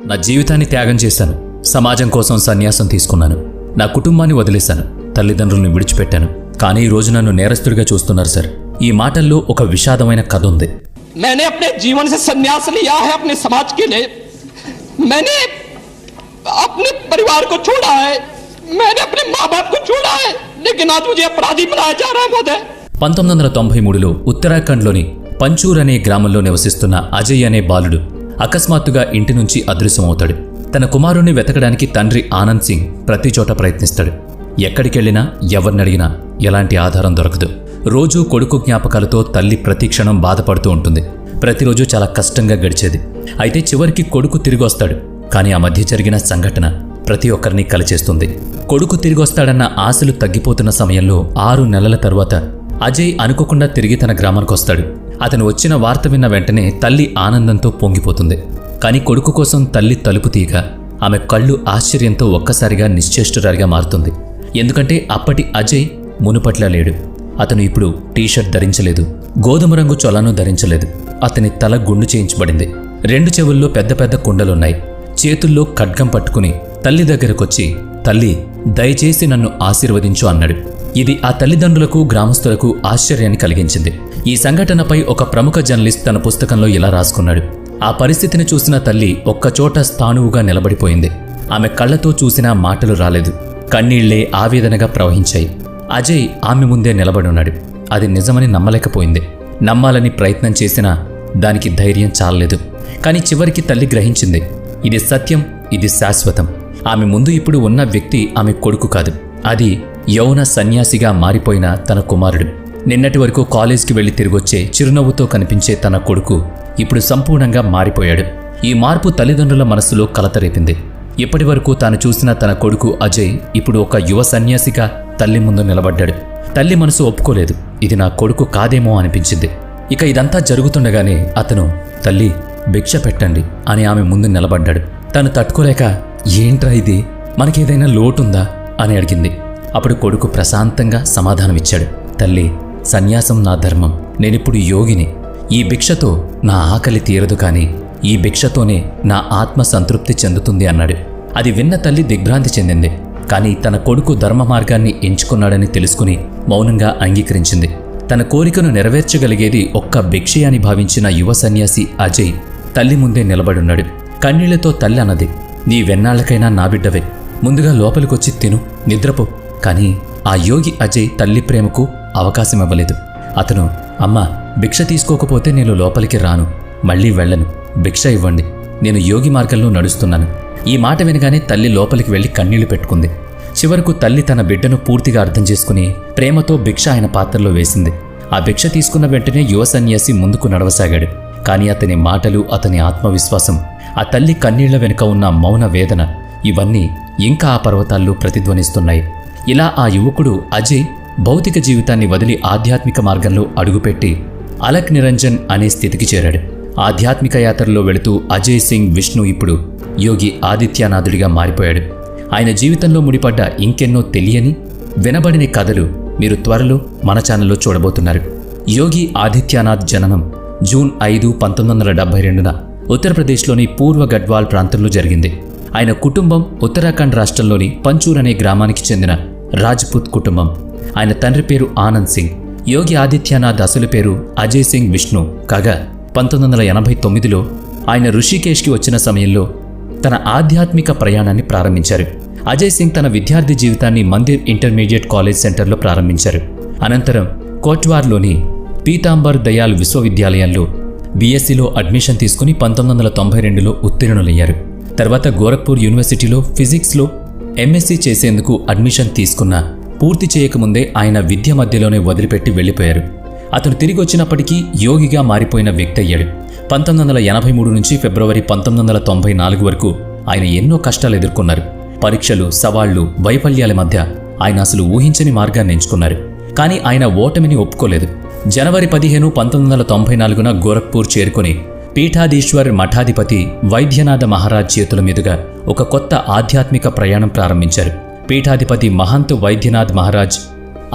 నా జీవితాన్ని త్యాగం చేశాను. సమాజం కోసం సన్యాసం తీసుకున్నాను. నా కుటుంబాన్ని వదిలేశాను. తల్లిదండ్రుల్ని విడిచిపెట్టాను. కానీ ఈ రోజు నన్ను నేరస్తుడిగా చూస్తున్నారు సార్. ఈ మాటల్లో ఒక విషాదమైన కథ ఉంది. मैंने अपने जीवन से संन्यास लिया है अपने समाज के लिए। मैंने अपने परिवार को छोड़ा है, मैंने अपने माँ बाप को छोड़ा है, लेकिन आज मुझे अपराधी बनाया जा रहा है महोदय। 1993లో ఉత్తరాఖండ్లోని పంచూర్ అనే గ్రామంలో నివసిస్తున్న అజయ్ అనే బాలుడు అకస్మాత్తుగా ఇంటి నుంచి అదృశ్యమవుతాడు. తన కుమారుణ్ణి వెతకడానికి తండ్రి ఆనంద్ సింగ్ ప్రతి చోట ప్రయత్నిస్తాడు. ఎక్కడికెళ్లినా ఎవరినడిగినా ఎలాంటి ఆధారం దొరకదు. రోజూ కొడుకు జ్ఞాపకాలతో తల్లి ప్రతిక్షణం బాధపడుతూ ఉంటుంది. ప్రతిరోజు చాలా కష్టంగా గడిచేది. అయితే చివరికి కొడుకు తిరిగొస్తాడు. కానీ ఆ మధ్య జరిగిన సంఘటన ప్రతి ఒక్కరిని కలిచేస్తుంది. కొడుకు తిరిగొస్తాడన్న ఆశలు తగ్గిపోతున్న సమయంలో 6 నెలల తరువాత అజయ్ అనుకోకుండా తిరిగి తన గ్రామానికొస్తాడు. అతను వచ్చిన వార్త విన్న వెంటనే తల్లి ఆనందంతో పొంగిపోతుంది. కానీ కొడుకు కోసం తల్లి తలుపు తీయగా ఆమె కళ్ళు ఆశ్చర్యంతో ఒక్కసారిగా నిశ్చేష్టురాలిగా మారుతుంది. ఎందుకంటే అప్పటి అజయ్ మునుపట్లా లేడు. అతను ఇప్పుడు టీషర్ట్ ధరించలేదు, గోధుమ రంగు చొలాను ధరించలేదు. అతని తల గుండు చేయించబడింది. 2 చెవుల్లో పెద్ద పెద్ద కుండలున్నాయి. చేతుల్లో ఖడ్గం పట్టుకుని తల్లి దగ్గరకొచ్చి, తల్లి దయచేసి నన్ను ఆశీర్వదించు అన్నాడు. ఇది ఆ తల్లిదండ్రులకు గ్రామస్తులకు ఆశ్చర్యాన్ని కలిగించింది. ఈ సంఘటనపై ఒక ప్రముఖ జర్నలిస్ట్ తన పుస్తకంలో ఇలా రాసుకున్నాడు. ఆ పరిస్థితిని చూసిన తల్లి ఒక్కచోట స్థాణువుగా నిలబడిపోయింది. ఆమె కళ్లతో చూసినా మాటలు రాలేదు. కన్నీళ్లే ఆవేదనగా ప్రవహించాయి. అజయ్ ఆమె ముందే నిలబడున్నాడు. అది నిజమని నమ్మలేకపోయింది. నమ్మాలని ప్రయత్నం చేసినా దానికి ధైర్యం చాలలేదు. కానీ చివరికి తల్లి గ్రహించింది, ఇది సత్యం, ఇది శాశ్వతం. ఆమె ముందు ఇప్పుడు ఉన్న వ్యక్తి ఆమె కొడుకు కాదు. అది యౌన సన్యాసిగా మారిపోయిన తన కుమారుడు. నిన్నటి వరకు కాలేజ్కి వెళ్లి తిరిగొచ్చే చిరునవ్వుతో కనిపించే తన కొడుకు ఇప్పుడు సంపూర్ణంగా మారిపోయాడు. ఈ మార్పు తల్లిదండ్రుల మనస్సులో కలత రేపింది. ఇప్పటి వరకు తాను చూసిన తన కొడుకు అజయ్ ఇప్పుడు ఒక యువ సన్యాసిగా తల్లి ముందు నిలబడ్డాడు. తల్లి మనసు ఒప్పుకోలేదు. ఇది నా కొడుకు కాదేమో అనిపించింది. ఇక ఇదంతా జరుగుతుండగానే అతను, తల్లి భిక్ష పెట్టండి అని ఆమె ముందు నిలబడ్డాడు. తను తట్టుకోలేక, ఏంట్రా ఇది, మనకేదైనా లోటుందా అని అడిగింది. అప్పుడు కొడుకు ప్రశాంతంగా సమాధానమిచ్చాడు. తల్లి, సన్యాసం నా ధర్మం. నేనిప్పుడు యోగిని. ఈ భిక్షతో నా ఆకలి తీరదు, కానీ ఈ భిక్షతోనే నా ఆత్మ సంతృప్తి చెందుతుంది అన్నాడు. అది విన్న తల్లి దిగ్భ్రాంతి చెందింది. కానీ తన కొడుకు ధర్మ మార్గాన్ని ఎంచుకున్నాడని తెలుసుకుని మౌనంగా అంగీకరించింది. తన కోరికను నెరవేర్చగలిగేది ఒక్క భిక్షే అని భావించిన యువ సన్యాసి అజయ్ తల్లి ముందే నిలబడున్నాడు. కన్నీళ్లతో తల్లి అన్నది, నీ వెన్నాళ్లకైనా నా బిడ్డవే. ముందుగా లోపలికొచ్చి తిను, నిద్రపో. కానీ ఆ యోగి అజయ్ తల్లి ప్రేమకు అవకాశమివ్వలేదు. అతను, అమ్మా, భిక్ష తీసుకోకపోతే నేను లోపలికి రాను, మళ్లీ వెళ్ళను. భిక్ష ఇవ్వండి, నేను యోగి మార్గంలో నడుస్తున్నాను. ఈ మాట వినగానే తల్లి లోపలికి వెళ్లి కన్నీళ్లు పెట్టుకుంది. చివరకు తల్లి తన బిడ్డను పూర్తిగా అర్థం చేసుకుని ప్రేమతో భిక్ష ఆయన పాత్రలో వేసింది. ఆ భిక్ష తీసుకున్న వెంటనే యువ సన్యాసి ముందుకు నడవసాగాడు. కానీ అతని మాటలు, అతని ఆత్మవిశ్వాసం, ఆ తల్లి కన్నీళ్ల వెనుక ఉన్న మౌన వేదన, ఇవన్నీ ఇంకా ఆ పర్వతాల్లో ప్రతిధ్వనిస్తున్నాయి. ఇలా ఆ యువకుడు అజయ్ భౌతిక జీవితాన్ని వదిలి ఆధ్యాత్మిక మార్గంలో అడుగుపెట్టి అలక్ నిరంజన్ అనే స్థితికి చేరాడు. ఆధ్యాత్మిక యాత్రలో వెళుతూ అజయ్ సింగ్ విష్ణు ఇప్పుడు యోగి ఆదిత్యనాథుడిగా మారిపోయాడు. ఆయన జీవితంలో ముడిపడ్డ ఇంకెన్నో తెలియని, వినబడిన కథలు మీరు త్వరలో మన ఛానల్లో చూడబోతున్నారు. యోగి ఆదిత్యనాథ్ జననం జూన్ 5, 1972న ఉత్తరప్రదేశ్లోని పూర్వ గడ్వాల్ ప్రాంతంలో జరిగింది. ఆయన కుటుంబం ఉత్తరాఖండ్ రాష్ట్రంలోని పంచూర్ అనే గ్రామానికి చెందిన రాజ్పుత్ కుటుంబం. ఆయన తండ్రి పేరు ఆనంద్ సింగ్. యోగి ఆదిత్యనాథ్ అసలు పేరు అజయ్ సింగ్ విష్ణు కాగా 1989లో ఆయన ఋషికేశ్కి వచ్చిన సమయంలో తన ఆధ్యాత్మిక ప్రయాణాన్ని ప్రారంభించారు. అజయ్ సింగ్ తన విద్యార్థి జీవితాన్ని మందిర్ ఇంటర్మీడియట్ కాలేజ్ సెంటర్లో ప్రారంభించారు. అనంతరం కోట్వార్లోని పీతాంబర్ దయాల్ విశ్వవిద్యాలయంలో బీఎస్సీలో అడ్మిషన్ తీసుకుని 1992లో ఉత్తీర్ణులయ్యారు. తర్వాత గోరఖ్పూర్ యూనివర్సిటీలో ఫిజిక్స్లో ఎంఎస్సీ చేసేందుకు అడ్మిషన్ తీసుకున్నా పూర్తి చేయకముందే ఆయన విద్య మధ్యలోనే వదిలిపెట్టి వెళ్లిపోయారు. అతను తిరిగి వచ్చినప్పటికీ యోగిగా మారిపోయిన వ్యక్తి అయ్యాడు. 1983 నుంచి ఫిబ్రవరి 1994 వరకు ఆయన ఎన్నో కష్టాలు ఎదుర్కొన్నారు. పరీక్షలు, సవాళ్లు, వైఫల్యాల మధ్య ఆయన అసలు ఊహించని మార్గాన్ని ఎంచుకున్నారు. కానీ ఆయన ఓటమిని ఒప్పుకోలేదు. జనవరి 15, 1994న గోరఖ్పూర్ చేరుకుని పీఠాధీశ్వర్ మఠాధిపతి వైద్యనాథ మహారాజ్ చేతుల మీదుగా ఒక కొత్త ఆధ్యాత్మిక ప్రయాణం ప్రారంభించారు. పీఠాధిపతి మహంత్ వైద్యనాథ్ మహారాజ్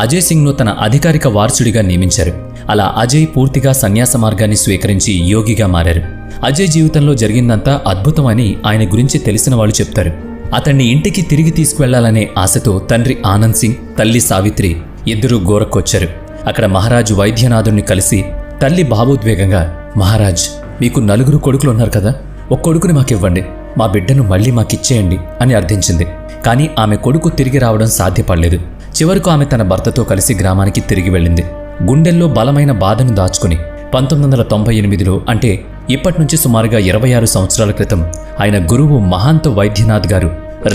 అజయ్ సింగ్ను తన అధికారిక వారసుడిగా నియమించారు. అలా అజయ్ పూర్తిగా సన్యాస మార్గాన్ని స్వీకరించి యోగిగా మారారు. అజయ్ జీవితంలో జరిగిందంతా అద్భుతమని ఆయన గురించి తెలిసిన వాళ్ళు చెప్తారు. అతన్ని ఇంటికి తిరిగి తీసుకువెళ్లాలనే ఆశతో తండ్రి ఆనంద్ సింగ్, తల్లి సావిత్రి ఇద్దరూ గోరఖ్కొచ్చారు. అక్కడ మహారాజు వైద్యనాథుణ్ణి కలిసి తల్లి భావోద్వేగంగా, మహారాజ్, మీకు 4 కొడుకులున్నారు కదా, ఒక కొడుకుని మాకివ్వండి, మా బిడ్డను మళ్లీ మాకిచ్చేయండి అని అర్థించింది. కానీ ఆమె కొడుకు తిరిగి రావడం సాధ్యపడలేదు. చివరకు ఆమె తన భర్తతో కలిసి గ్రామానికి తిరిగి వెళ్ళింది. గుండెల్లో బలమైన బాధను దాచుకుని 1998లో, అంటే ఇప్పటి నుంచి సుమారుగా 26 సంవత్సరాల క్రితం ఆయన గురువు మహాంత్ వైద్యనాథ్ గారు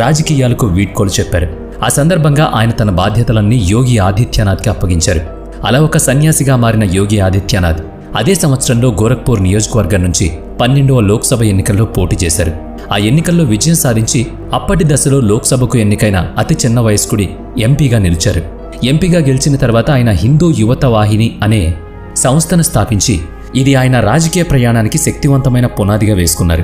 రాజకీయాలకు వీడ్కోలు చెప్పారు. ఆ సందర్భంగా ఆయన తన బాధ్యతలన్నీ యోగి ఆదిత్యనాథ్కి అప్పగించారు. అలా ఒక సన్యాసిగా మారిన యోగి ఆదిత్యనాథ్ అదే సంవత్సరంలో గోరఖ్పూర్ నియోజకవర్గం నుంచి 12వ లోక్సభ ఎన్నికల్లో పోటీ చేశారు. ఆ ఎన్నికల్లో విజయం సాధించి అప్పటి దశలో లోక్సభకు ఎన్నికైన అతి చిన్న వయస్కుడి ఎంపీగా నిలిచారు. ఎంపీగా గెలిచిన తర్వాత ఆయన హిందూ యువత వాహిని అనే సంస్థను స్థాపించి ఇది ఆయన రాజకీయ ప్రయాణానికి శక్తివంతమైన పునాదిగా వేసుకున్నారు.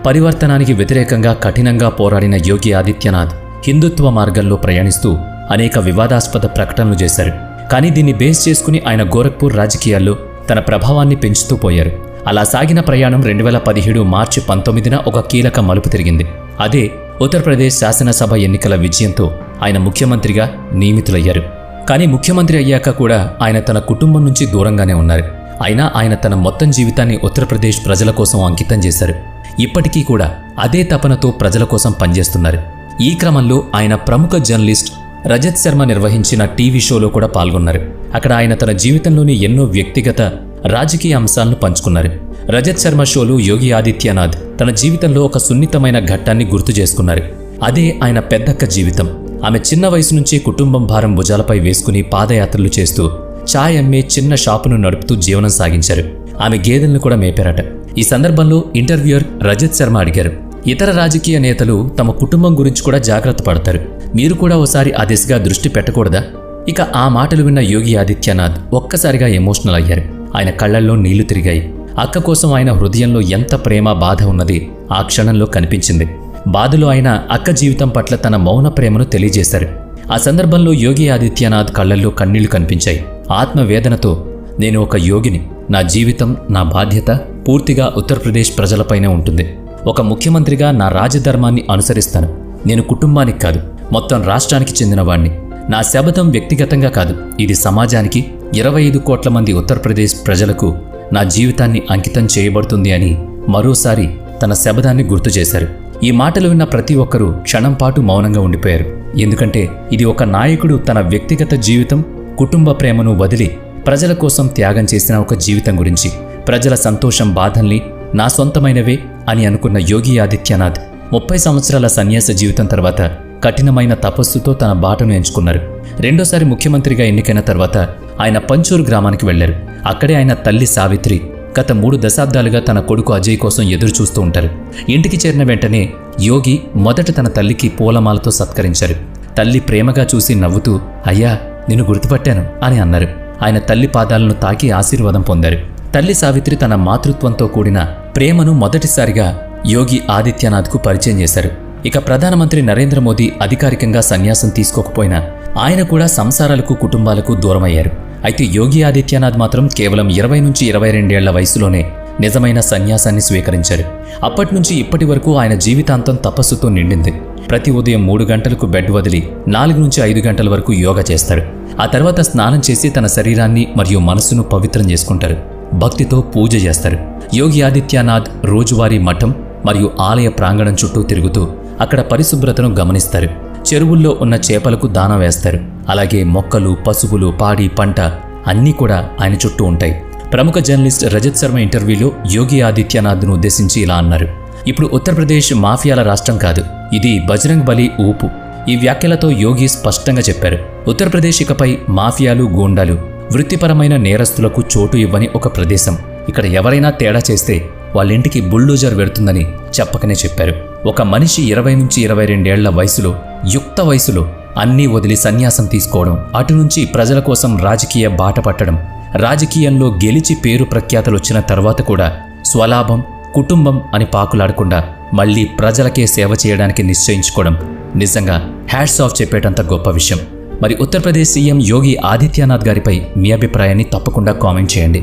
పరివర్తనానికి వ్యతిరేకంగా కఠినంగా పోరాడిన యోగి ఆదిత్యనాథ్ హిందుత్వ మార్గంలో ప్రయాణిస్తూ అనేక వివాదాస్పద ప్రకటనలు చేశారు. కానీ దీన్ని బేస్ చేసుకుని ఆయన గోరఖ్పూర్ రాజకీయాల్లో తన ప్రభావాన్ని పెంచుతూ పోయారు. అలా సాగిన ప్రయాణం 2017 మార్చి 19న ఒక కీలక మలుపు తిరిగింది. అదే ఉత్తరప్రదేశ్ శాసనసభ ఎన్నికల విజయంతో ఆయన ముఖ్యమంత్రిగా నియమితులయ్యారు. కానీ ముఖ్యమంత్రి అయ్యాక కూడా ఆయన తన కుటుంబం నుంచి దూరంగానే ఉన్నారు. అయినా ఆయన తన మొత్తం జీవితాన్ని ఉత్తరప్రదేశ్ ప్రజల కోసం అంకితం చేశారు. ఇప్పటికీ కూడా అదే తపనతో ప్రజల కోసం పనిచేస్తున్నారు. ఈ క్రమంలో ఆయన ప్రముఖ జర్నలిస్ట్ రజత్ శర్మ నిర్వహించిన టీవీ షోలో కూడా పాల్గొన్నారు. అక్కడ ఆయన తన జీవితంలోని ఎన్నో వ్యక్తిగత రాజకీయ అంశాలను పంచుకున్నారు. రజత్ శర్మ షోలో యోగి ఆదిత్యనాథ్ తన జీవితంలో ఒక సున్నితమైన ఘట్టాన్ని గుర్తు చేసుకున్నారు. అదే ఆయన పెద్దక్క జీవితం. ఆమె చిన్న వయసు నుంచే కుటుంబం భారం భుజాలపై వేసుకుని పాదయాత్రలు చేస్తూ ఛాయ్ అమ్మే చిన్న షాపును నడుపుతూ జీవనం సాగించారు. ఆమె గేదెలను కూడా మేపారట. ఈ సందర్భంలో ఇంటర్వ్యూయర్ రజత్ శర్మ అడిగారు, ఇతర రాజకీయ నేతలు తమ కుటుంబం గురించి కూడా జాగ్రత్త పడతారు, మీరు కూడా ఓసారి ఆ దిశగా దృష్టి పెట్టకూడదా? ఇక ఆ మాటలు విన్న యోగి ఆదిత్యనాథ్ ఒక్కసారిగా ఎమోషనల్ అయ్యారు. ఆయన కళ్లల్లో నీళ్లు తిరిగాయి. అక్క కోసం ఆయన హృదయంలో ఎంత ప్రేమ, బాధ ఉన్నది ఆ క్షణంలో కనిపించింది. బాధలో ఆయన అక్క జీవితం పట్ల తన మౌన ప్రేమను తెలియజేశారు. ఆ సందర్భంలో యోగి ఆదిత్యనాథ్ కళ్లల్లో కన్నీళ్లు కనిపించాయి. ఆత్మవేదనతో, నేను ఒక యోగిని, నా జీవితం, నా బాధ్యత పూర్తిగా ఉత్తరప్రదేశ్ ప్రజలపైనే ఉంటుంది. ఒక ముఖ్యమంత్రిగా నా రాజధర్మాన్ని అనుసరిస్తాను. నేను కుటుంబానికి కాదు, మొత్తం రాష్ట్రానికి చెందినవాణ్ణి. నా శపథం వ్యక్తిగతంగా కాదు, ఇది సమాజానికి, 25 కోట్ల మంది ఉత్తరప్రదేశ్ ప్రజలకు నా జీవితాన్ని అంకితం చేయబడుతుంది అని మరోసారి తన శపథాన్ని గుర్తు చేశారు. ఈ మాటలు విన్న ప్రతి ఒక్కరూ క్షణం పాటు మౌనంగా ఉండిపోయారు. ఎందుకంటే ఇది ఒక నాయకుడు తన వ్యక్తిగత జీవితం, కుటుంబ ప్రేమను వదిలి ప్రజల కోసం త్యాగం చేసిన ఒక జీవితం గురించి, ప్రజల సంతోషం, బాధల్ని నా సొంతమైనవే అని అనుకున్న యోగి ఆదిత్యనాథ్ 30 సంవత్సరాల సన్యాస జీవితం తర్వాత కఠినమైన తపస్సుతో తన బాటను ఎంచుకున్నారు. రెండోసారి ముఖ్యమంత్రిగా ఎన్నికైన తర్వాత ఆయన పంచూరు గ్రామానికి వెళ్లారు. అక్కడే ఆయన తల్లి సావిత్రి గత 3 దశాబ్దాలుగా తన కొడుకు అజయ్ కోసం ఎదురు చూస్తూ ఉంటారు. ఇంటికి చేరిన వెంటనే యోగి మొదట తన తల్లికి పూలమాలతో సత్కరించారు. తల్లి ప్రేమగా చూసి నవ్వుతూ, అయ్యా, నిన్ను గుర్తుపట్టాను అని అన్నారు. ఆయన తల్లి పాదాలను తాకి ఆశీర్వాదం పొందారు. తల్లి సావిత్రి తన మాతృత్వంతో కూడిన ప్రేమను మొదటిసారిగా యోగి ఆదిత్యనాథ్కు పరిచయం చేశారు. ఇక ప్రధానమంత్రి నరేంద్ర మోదీ అధికారికంగా సన్యాసం తీసుకోకపోయినా ఆయన కూడా సంసారాలకు, కుటుంబాలకు దూరమయ్యారు. అయితే యోగి ఆదిత్యనాథ్ మాత్రం కేవలం 20 నుంచి 22 ఏళ్ల వయసులోనే నిజమైన సన్యాసాన్ని స్వీకరించారు. అప్పటి నుంచి ఇప్పటి వరకు ఆయన జీవితాంతం తపస్సుతో నిండింది. ప్రతి ఉదయం 3 గంటలకు బెడ్ వదిలి 4 నుంచి 5 గంటల వరకు యోగా చేస్తారు. ఆ తర్వాత స్నానం చేసి తన శరీరాన్ని మరియు మనసును పవిత్రం చేసుకుంటారు. భక్తితో పూజ చేస్తారు. యోగి ఆదిత్యనాథ్ రోజువారీ మఠం మరియు ఆలయ ప్రాంగణం చుట్టూ తిరుగుతూ అక్కడ పరిశుభ్రతను గమనిస్తారు. చెరువుల్లో ఉన్న చేపలకు దానా వేస్తారు. అలాగే మొక్కలు, పశువులు, పాడి, పంట అన్నీ కూడా ఆయన చుట్టూ ఉంటాయి. ప్రముఖ జర్నలిస్ట్ రజత్ శర్మ ఇంటర్వ్యూలో యోగి ఆదిత్యనాథ్ను ఉద్దేశించి ఇలా అన్నారు, ఇప్పుడు ఉత్తరప్రదేశ్ మాఫియాల రాష్ట్రం కాదు, ఇది బజరంగ్ బలి ఊపు. ఈ వ్యాఖ్యలతో యోగి స్పష్టంగా చెప్పారు, ఉత్తరప్రదేశ్ ఇకపై మాఫియాలు, గూండాలు, వృత్తిపరమైన నేరస్తులకు చోటు ఇవ్వని ఒక ప్రదేశం. ఇక్కడ ఎవరైనా తేడా చేస్తే వాళ్ళింటికి బుల్డోజర్ వెడుతుందని చెప్పకనే చెప్పారు. ఒక మనిషి 20 నుంచి 22 ఏళ్ల వయసులో, యుక్త వయసులో అన్నీ వదిలి సన్యాసం తీసుకోవడం, అటు నుంచి ప్రజల కోసం రాజకీయ బాట పట్టడం, రాజకీయంలో గెలిచి పేరు ప్రఖ్యాతలు వచ్చిన తర్వాత కూడా స్వలాభం, కుటుంబం అని పాకులాడకుండా మళ్లీ ప్రజలకే సేవ చేయడానికి నిశ్చయించుకోవడం నిజంగా హ్యాట్స్ ఆఫ్ చెప్పేటంత గొప్ప విషయం. మరి ఉత్తరప్రదేశ్ సీఎం యోగి ఆదిత్యనాథ్ గారిపై మీ అభిప్రాయాన్ని తప్పకుండా కామెంట్ చేయండి.